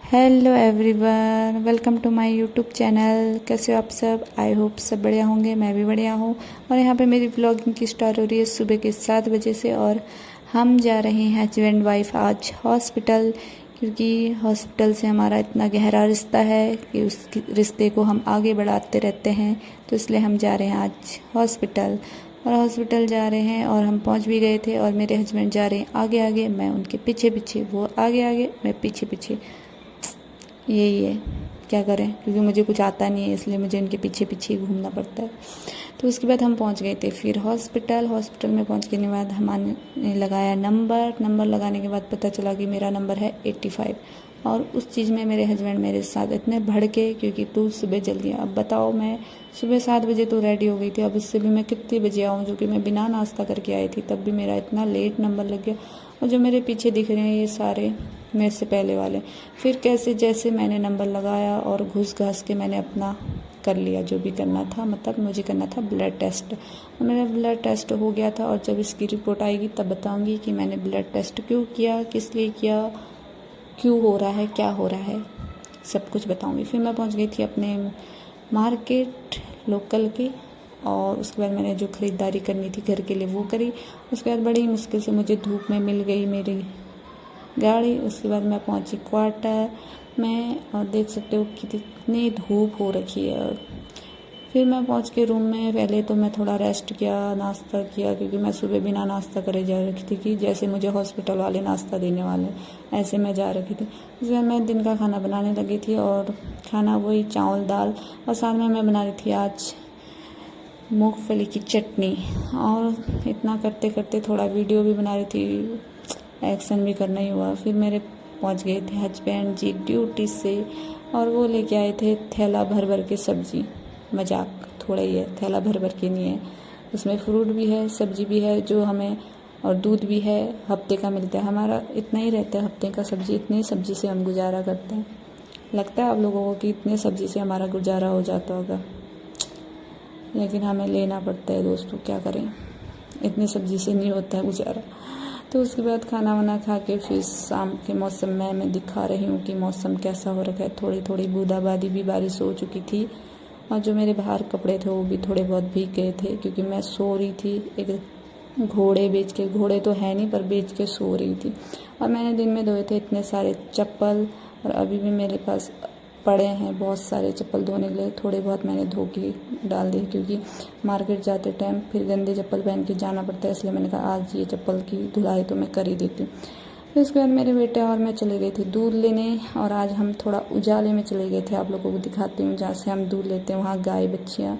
Hello everyone, welcome to my YouTube channel. कैसे हो आप सब? आई होप सब बढ़िया होंगे। मैं भी बढ़िया हूँ। और यहाँ पे मेरी व्लॉगिंग की स्टार्ट हो रही है सुबह के 7 बजे से। और हम जा रहे हैं हस्बैंड वाइफ आज हॉस्पिटल, क्योंकि हॉस्पिटल से हमारा इतना गहरा रिश्ता है कि उस रिश्ते को हम आगे बढ़ाते रहते हैं। तो इसलिए हम जा रहे हैं आज हॉस्पिटल। और हॉस्पिटल जा रहे हैं और हम पहुंच भी गए थे। और मेरे हस्बैंड जा रहे हैं आगे आगे, मैं उनके पीछे पीछे। वो आगे आगे, मैं पीछे पीछे। यही है, क्या करें, क्योंकि मुझे कुछ आता नहीं है, इसलिए मुझे उनके पीछे पीछे ही घूमना पड़ता है। तो उसके बाद हम पहुंच गए थे फिर हॉस्पिटल में पहुंचने के बाद हमने लगाया नंबर लगाने के बाद पता चला कि मेरा नंबर है 85। और उस चीज़ में मेरे हस्बैंड मेरे साथ इतने भड़के, क्योंकि तू सुबह जल्दी। अब बताओ, मैं सुबह 7 बजे तो रेडी हो गई थी। अब इससे भी मैं कितने बजे आऊँ, जो कि मैं बिना नाश्ता करके आई थी, तब भी मेरा इतना लेट नंबर लग गया। और जो मेरे पीछे दिख रहे हैं ये सारे मेरे से पहले वाले। फिर कैसे जैसे मैंने नंबर लगाया और घुस घास के मैंने अपना कर लिया जो भी करना था। मतलब मुझे करना था ब्लड टेस्ट, और मेरा ब्लड टेस्ट हो गया था। और जब इसकी रिपोर्ट आएगी तब बताऊंगी कि मैंने ब्लड टेस्ट क्यों किया, किस लिए किया, क्यों हो रहा है, क्या हो रहा है, सब कुछ बताऊंगी। फिर मैं पहुंच गई थी अपने मार्केट लोकल के। और उसके बाद मैंने जो ख़रीदारी करनी थी घर के लिए वो करी। उसके बाद बड़ी मुश्किल से मुझे धूप में मिल गई मेरी गाड़ी। उसके बाद मैं पहुंची क्वार्टर में, और देख सकते हो कितनी धूप हो रखी है। फिर मैं पहुंच के रूम में। पहले तो मैं थोड़ा रेस्ट किया, नाश्ता किया, क्योंकि मैं सुबह बिना नाश्ता करे जा रखी थी कि जैसे मुझे हॉस्पिटल वाले नाश्ता देने वाले, ऐसे मैं जा रखी थी। उसके बाद मैं दिन का खाना बनाने लगी थी, और खाना वही चावल दाल, और साथ में मैं बना रही थी आज मूंगफली की चटनी। और इतना करते करते थोड़ा वीडियो भी बना रही थी, एक्शन भी करना ही हुआ। फिर मेरे पहुंच गए थे हस्बैंड जी ड्यूटी से, और वो लेके आए थे थैला भर भर के सब्जी। मजाक थोड़ा ही है, थैला भर भर के नहीं है, उसमें फ्रूट भी है, सब्जी भी है जो हमें, और दूध भी है, हफ्ते का मिलता है। हमारा इतना ही रहता है हफ्ते का सब्जी, इतनी सब्जी से हम गुजारा करते हैं। लगता है आप लोगों को कि इतनी सब्जी से हमारा गुजारा हो जाता होगा, लेकिन हमें लेना पड़ता है दोस्तों, क्या करें, इतनी सब्जी से नहीं होता है गुजारा। तो उसके बाद खाना वाना खा के फिर शाम के मौसम में मैं दिखा रही हूँ कि मौसम कैसा हो रखा है। थोड़ी थोड़ी बूंदाबांदी भी बारिश हो चुकी थी, और जो मेरे बाहर कपड़े थे वो भी थोड़े बहुत भीग गए थे, क्योंकि मैं सो रही थी। एक घोड़े बेच के, घोड़े तो है नहीं पर बेच के सो रही थी। और मैंने दिन में धोए थे इतने सारे चप्पल, और अभी भी मेरे पास पड़े हैं बहुत सारे चप्पल धोने के लिए। थोड़े बहुत मैंने धो के डाल दिए, क्योंकि मार्केट जाते टाइम फिर गंदे चप्पल पहन के जाना पड़ता है, इसलिए मैंने कहा आज ये चप्पल की धुलाई तो मैं कर ही देती हूँ। फिर उसके बाद मेरे बेटे और मैं चले गए थे दूध लेने। और आज हम थोड़ा उजाले में चले गए थे, आप लोगों को दिखाती हूँ जहाँ से हम दूध लेते हैं। वहाँ गाय बच्चियाँ,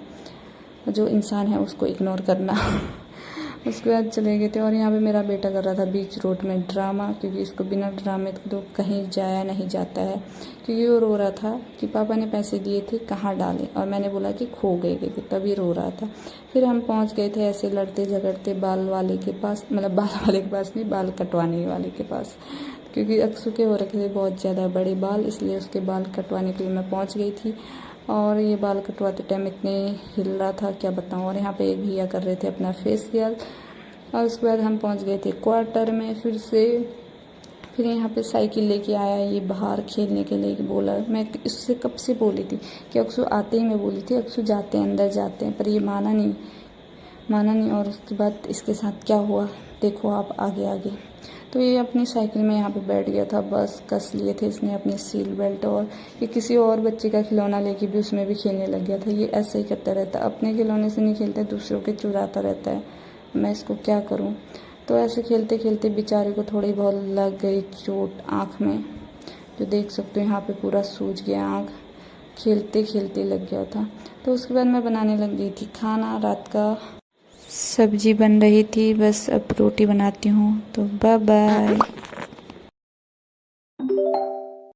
जो इंसान है उसको इग्नोर करना। उसके बाद चले गए थे। और यहाँ पे मेरा बेटा कर रहा था बीच रोड में ड्रामा, क्योंकि इसको बिना ड्रामे तो कहीं जाया नहीं जाता है। क्योंकि वो रो रहा था कि पापा ने पैसे दिए थे कहाँ डाले, और मैंने बोला कि खो गए थे, तभी रो रहा था। फिर हम पहुँच गए थे ऐसे लड़ते झगड़ते बाल वाले के पास, मतलब बाल वाले के पास नहीं, बाल कटवाने वाले के पास, क्योंकि अक्सू के हो रखे थे बहुत ज़्यादा बड़े बाल, इसलिए उसके बाल कटवाने के लिए मैं पहुँच गई थी। और ये बाल कटवाते टाइम इतने हिल रहा था क्या बताऊँ। और यहाँ पे एक भैया कर रहे थे अपना फेशियल। और उसके बाद हम पहुँच गए थे क्वार्टर में फिर से। फिर यहाँ पे साइकिल लेके आया ये बाहर खेलने के लिए, बोला। मैं इससे कब से बोली थी कि अक्सू आते ही मैं बोली थी अक्सू जाते हैं अंदर जाते हैं, पर ये माना नहीं। और उसके बाद इसके साथ क्या हुआ देखो आप आगे आगे। तो ये अपनी साइकिल में यहाँ पे बैठ गया था, बस कस लिए थे इसने अपनी सीट बेल्ट। और ये किसी और बच्चे का खिलौना लेके भी उसमें भी खेलने लग गया था। ये ऐसे ही करता रहता, अपने खिलौने से नहीं खेलता, दूसरों के चुराता रहता है। मैं इसको क्या करूं। तो ऐसे खेलते खेलते बेचारे को थोड़ी बहुत लग गई चोट आँख में, जो देख सकते हो यहाँ पे पूरा सूज गया आँख, खेलते खेलते लग गया था। तो उसके बाद मैं बनाने लग गई थी खाना। रात का सब्जी बन रही थी, बस अब रोटी बनाती हूँ। तो बाय बाय।